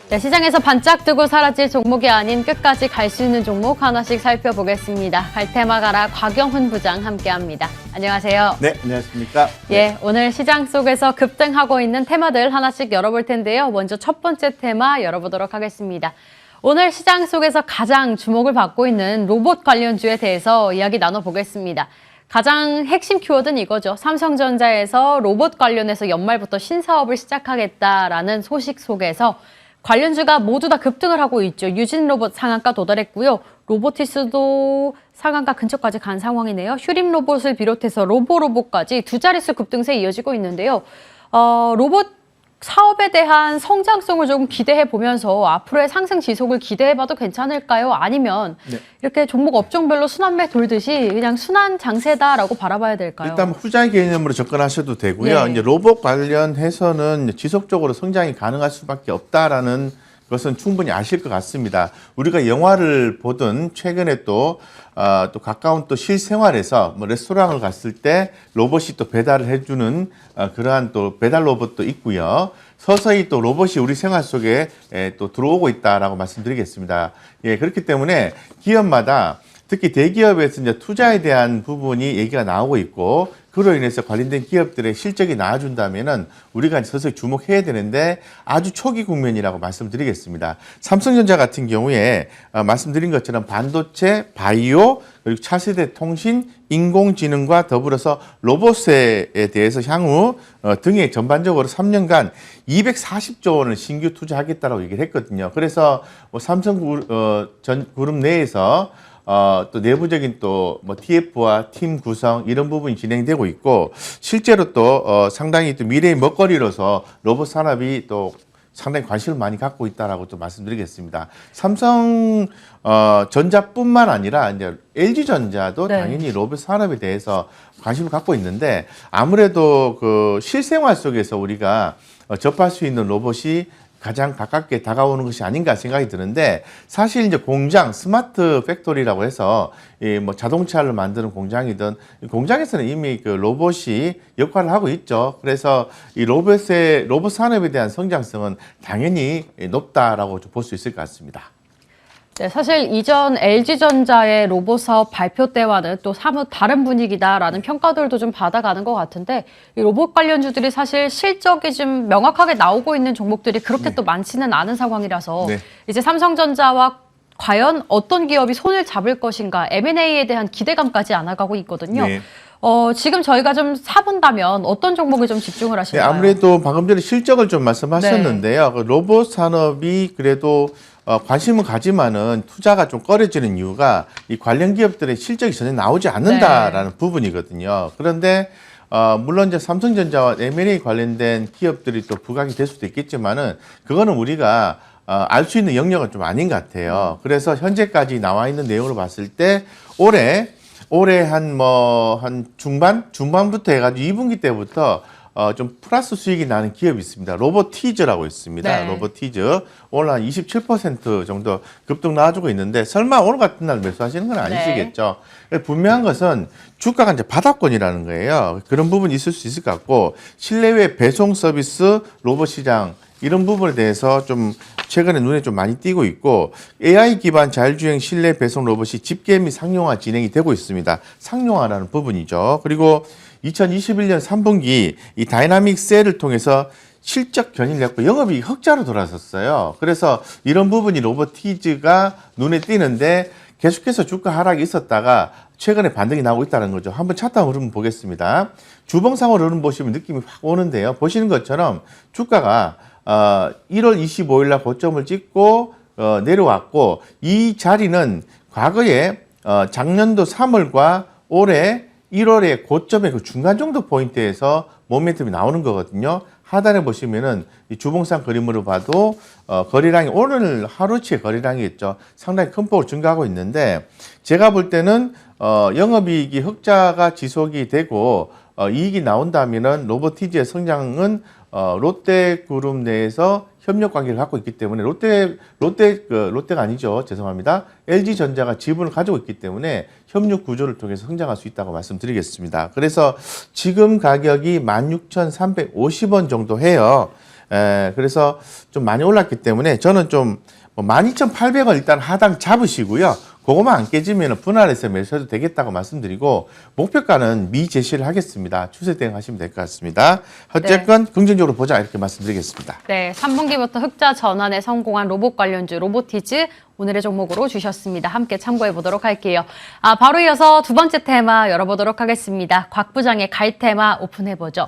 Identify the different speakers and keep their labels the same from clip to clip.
Speaker 1: 네, 시장에서 반짝 뜨고 사라질 종목이 아닌 끝까지 갈 수 있는 종목 하나씩 살펴보겠습니다. 갈테마 가라 곽영훈 부장 함께합니다. 안녕하세요.
Speaker 2: 네, 안녕하십니까.
Speaker 1: 예, 오늘 시장 속에서 급등하고 있는 테마들 하나씩 열어볼 텐데요. 먼저 첫 번째 테마 열어보도록 하겠습니다. 오늘 시장 속에서 가장 주목을 받고 있는 로봇 관련주에 대해서 이야기 나눠보겠습니다. 가장 핵심 키워드는 이거죠. 삼성전자에서 로봇 관련해서 연말부터 신사업을 시작하겠다라는 소식 속에서 관련주가 모두 다 급등을 하고 있죠. 유진로봇 상한가 도달했고요. 로보티스도 상한가 근처까지 간 상황이네요. 휴림로봇을 비롯해서 로보로봇까지 두 자릿수 급등세 이어지고 있는데요. 로봇 사업에 대한 성장성을 조금 기대해 보면서 앞으로의 상승 지속을 기대해 봐도 괜찮을까요? 아니면 이렇게 종목 업종별로 순환매 돌듯이 그냥 순환 장세다라고 바라봐야 될까요?
Speaker 2: 일단 후자 개념으로 접근하셔도 되고요.
Speaker 1: 예.
Speaker 2: 이제 로봇 관련해서는 지속적으로 성장이 가능할 수밖에 없다라는 것은 충분히 아실 것 같습니다. 우리가 영화를 보든 최근에 또 가까운 또 실생활에서 뭐 레스토랑을 갔을 때 로봇이 또 배달을 해주는 그러한 또 배달 로봇도 있고요. 서서히 또 로봇이 우리 생활 속에 또 들어오고 있다라고 말씀드리겠습니다. 예, 그렇기 때문에 기업마다 특히 대기업에서 이제 투자에 대한 부분이 얘기가 나오고 있고, 그로 인해서 관련된 기업들의 실적이 나아준다면은 우리가 서서히 주목해야 되는데 아주 초기 국면이라고 말씀드리겠습니다. 삼성전자 같은 경우에 말씀드린 것처럼 반도체, 바이오, 그리고 차세대 통신, 인공지능과 더불어서 로봇에 대해서 향후 등에 전반적으로 3년간 240조 원을 신규 투자하겠다라고 얘기를 했거든요. 그래서 뭐 삼성그룹 내에서 또 내부적인 또 뭐 TF와 팀 구성 이런 부분이 진행되고 있고, 실제로 또 상당히 또 미래의 먹거리로서 로봇 산업이 또 상당히 관심을 많이 갖고 있다라고 또 말씀드리겠습니다. 삼성 전자뿐만 아니라 이제 LG전자도 당연히 로봇 산업에 대해서 관심을 갖고 있는데, 아무래도 그 실생활 속에서 우리가 접할 수 있는 로봇이 가장 가깝게 다가오는 것이 아닌가 생각이 드는데, 사실 이제 공장, 스마트 팩토리라고 해서 이 뭐 자동차를 만드는 공장이든 공장에서는 이미 그 로봇이 역할을 하고 있죠. 그래서 이 로봇 산업에 대한 성장성은 당연히 높다라고 볼 수 있을 것 같습니다.
Speaker 1: 네, 사실 이전 LG전자의 로봇 사업 발표 때와는 또 사뭇 다른 분위기다라는 평가들도 좀 받아가는 것 같은데, 이 로봇 관련주들이 사실 실적이 좀 명확하게 나오고 있는 종목들이 그렇게 또 많지는 않은 상황이라서 이제 삼성전자와 과연 어떤 기업이 손을 잡을 것인가, M&A에 대한 기대감까지 안아가고 있거든요. 지금 저희가 좀 사본다면 어떤 종목에 좀 집중을 하실까요?
Speaker 2: 아무래도 방금 전에 실적을 좀 말씀하셨는데요. 그 로봇 산업이 그래도 관심은 가지만은 투자가 좀 꺼려지는 이유가 이 관련 기업들의 실적이 전혀 나오지 않는다라는 부분이거든요. 그런데 물론 이제 삼성전자와 M&A 관련된 기업들이 또 부각이 될 수도 있겠지만은 그거는 우리가 알 수 있는 영역은 좀 아닌 것 같아요. 그래서 현재까지 나와 있는 내용으로 봤을 때 올해 한 중반부터 해가지고 2분기 때부터 좀 플러스 수익이 나는 기업이 있습니다. 로보티즈라고 있습니다. 로보티즈 오늘 한 27% 정도 급등 나와주고 있는데, 설마 오늘 같은 날 매수하시는 건 아니시겠죠? 분명한 것은 주가가 이제 바닥권이라는 거예요. 그런 부분이 있을 수 있을 것 같고, 실내외 배송 서비스 로봇 시장 이런 부분에 대해서 좀 최근에 눈에 좀 많이 띄고 있고, AI 기반 자율주행 실내 배송 로봇이 집계 및 상용화 진행이 되고 있습니다. 상용화라는 부분이죠. 그리고 2021년 3분기 이 다이나믹 셀을 통해서 실적 견인을 했고 영업이익이 흑자로 돌아섰어요. 그래서 이런 부분이 로보티즈가 눈에 띄는데, 계속해서 주가 하락이 있었다가 최근에 반등이 나오고 있다는 거죠. 한번 차트 흐름 보겠습니다. 주봉상으로 흐름 보시면 느낌이 확 오는데요. 보시는 것처럼 주가가 1월 25일 날 고점을 찍고 내려왔고, 이 자리는 과거에 작년도 3월과 올해 1월의 고점의 그 중간 정도 포인트에서 모멘텀이 나오는 거거든요. 하단에 보시면은 이 주봉상 그림으로 봐도 거래량이 오늘 하루치의 거래량이겠죠. 상당히 큰 폭으로 증가하고 있는데, 제가 볼 때는 영업이익이 흑자가 지속이 되고 이익이 나온다면은 로보티즈의 성장은 롯데그룹 내에서 협력 관계를 갖고 있기 때문에 롯데가 아니죠. 죄송합니다. LG전자가 지분을 가지고 있기 때문에 협력 구조를 통해서 성장할 수 있다고 말씀드리겠습니다. 그래서 지금 가격이 16,350원 정도 해요. 그래서 좀 많이 올랐기 때문에 저는 좀 12,800원 일단 하단 잡으시고요. 그거만 안 깨지면 분할해서 매수해도 되겠다고 말씀드리고 목표가는 미제시를 하겠습니다. 추세 대응하시면 될 것 같습니다. 어쨌건 긍정적으로 보자 이렇게 말씀드리겠습니다.
Speaker 1: 네, 3분기부터 흑자 전환에 성공한 로봇 관련주 로보티즈 오늘의 종목으로 주셨습니다. 함께 참고해 보도록 할게요. 바로 이어서 두 번째 테마 열어보도록 하겠습니다. 곽 부장의 갈 테마 오픈해 보죠.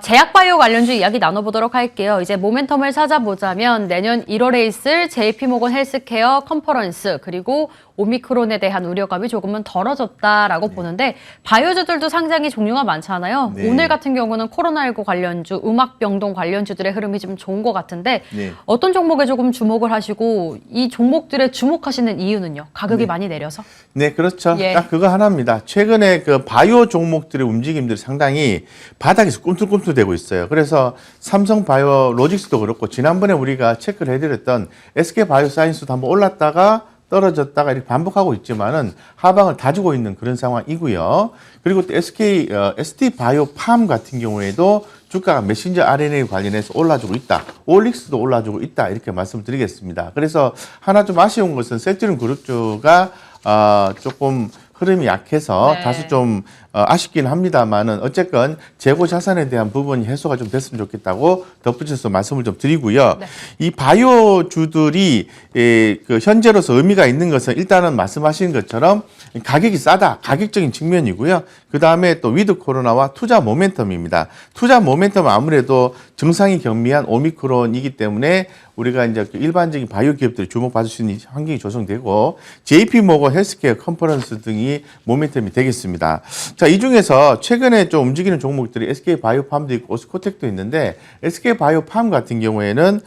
Speaker 1: 제약바이오 관련주 이야기 나눠보도록 할게요. 이제 모멘텀을 찾아보자면 내년 1월에 있을 JP모건 헬스케어 컨퍼런스 그리고 오미크론에 대한 우려감이 조금은 덜어졌다라고 보는데 바이오주들도 상당히 종류가 많잖아요.
Speaker 2: 네.
Speaker 1: 오늘 같은 경우는 코로나19 관련주, 음악병동 관련주들의 흐름이 좀 좋은 것 같은데
Speaker 2: 네.
Speaker 1: 어떤 종목에 조금 주목을 하시고 이 종목들에 주목하시는 이유는요? 가격이 많이 내려서?
Speaker 2: 네, 그렇죠.
Speaker 1: 예.
Speaker 2: 딱 그거 하나입니다. 최근에 그 바이오 종목들의 움직임들이 상당히 바닥에서 꿈틀꿈틀대고 있어요. 그래서 삼성 바이오 로직스도 그렇고 지난번에 우리가 체크를 해드렸던 SK 바이오사이언스도 한번 올랐다가 떨어졌다가 이렇게 반복하고 있지만은 하방을 다지고 있는 그런 상황이고요. 그리고 또 ST 바이오팜 같은 경우에도 주가가 메신저 RNA 관련해서 올라주고 있다. 올릭스도 올라주고 있다. 이렇게 말씀드리겠습니다. 그래서 하나 좀 아쉬운 것은 셀트리온 그룹주가 조금 흐름이 약해서
Speaker 1: 네.
Speaker 2: 다소 좀 아쉽긴 합니다만은 어쨌건 재고 자산에 대한 부분이 해소가 좀 됐으면 좋겠다고 덧붙여서 말씀을 좀 드리고요.
Speaker 1: 네.
Speaker 2: 이 바이오주들이 그 현재로서 의미가 있는 것은 일단은 말씀하신 것처럼 가격이 싸다, 가격적인 측면이고요. 그 다음에 또 위드 코로나와 투자 모멘텀입니다. 투자 모멘텀은 아무래도 증상이 경미한 오미크론이기 때문에 우리가 이제 일반적인 바이오 기업들이 주목받을 수 있는 환경이 조성되고 JP모건 헬스케어 컨퍼런스 등이 모멘텀이 되겠습니다. 자, 이 중에서 최근에 좀 움직이는 종목들이 SK 바이오팜도 있고 오스코텍도 있는데 SK 바이오팜 같은 경우에는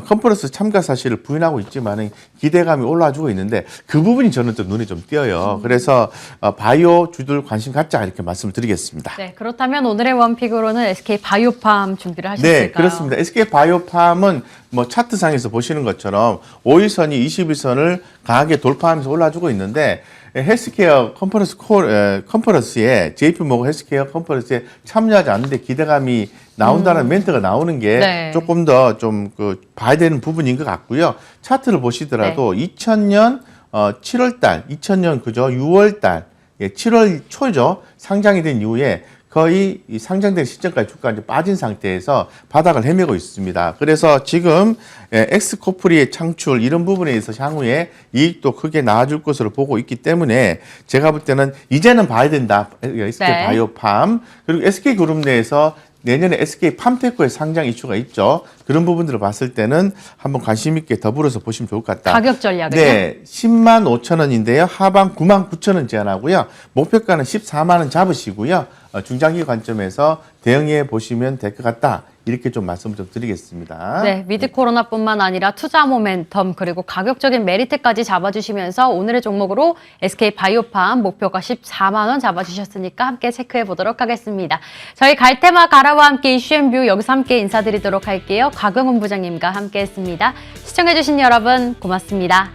Speaker 2: 컨퍼런스 참가 사실을 부인하고 있지만 기대감이 올라주고 있는데 그 부분이 저는 좀 눈에 좀 띄어요. 그래서 바이오 주들 관심 갖자 이렇게 말씀을 드리겠습니다.
Speaker 1: 네, 그렇다면 오늘의 원픽으로는 SK 바이오팜 준비를 하셨을까요?
Speaker 2: 네, 그렇습니다. SK 바이오팜은 뭐 차트상에서 보시는 것처럼 5일선이 21선을 강하게 돌파하면서 올라주고 있는데 헬스케어 컨퍼런스에 JP모건 헬스케어 컨퍼런스에 참여하지 않는데 기대감이 나온다는 멘트가 나오는 게
Speaker 1: 네.
Speaker 2: 조금 더 좀 봐야 되는 부분인 것 같고요. 차트를 보시더라도 2000년 7월달, 2000년 그죠? 6월달, 7월 초죠. 상장이 된 이후에 거의 이 상장된 시점까지 주가가 이제 빠진 상태에서 바닥을 헤매고 있습니다. 그래서 지금 엑스코프리의 창출 이런 부분에 있어서 향후에 이익도 크게 나아질 것으로 보고 있기 때문에 제가 볼 때는 이제는 봐야 된다. SK
Speaker 1: 네.
Speaker 2: 바이오팜 그리고 SK그룹 내에서 내년에 SK 팜테크의 상장 이슈가 있죠. 그런 부분들을 봤을 때는 한번 관심 있게 더불어서 보시면 좋을 것 같다.
Speaker 1: 가격 전략을요?
Speaker 2: 네, 10만 5천 원인데요. 하방 9만 9천 원 제한하고요. 목표가는 14만 원 잡으시고요. 중장기 관점에서 대응해 보시면 될 것 같다. 이렇게 좀 말씀 좀 드리겠습니다.
Speaker 1: 네, 위드 코로나뿐만 아니라 투자 모멘텀 그리고 가격적인 메리트까지 잡아주시면서 오늘의 종목으로 SK 바이오팜 목표가 14만 원 잡아주셨으니까 함께 체크해 보도록 하겠습니다. 저희 갈테마 가라와 함께 이슈앤뷰 여기서 함께 인사드리도록 할게요. 곽영훈 부장님과 함께했습니다. 시청해주신 여러분 고맙습니다.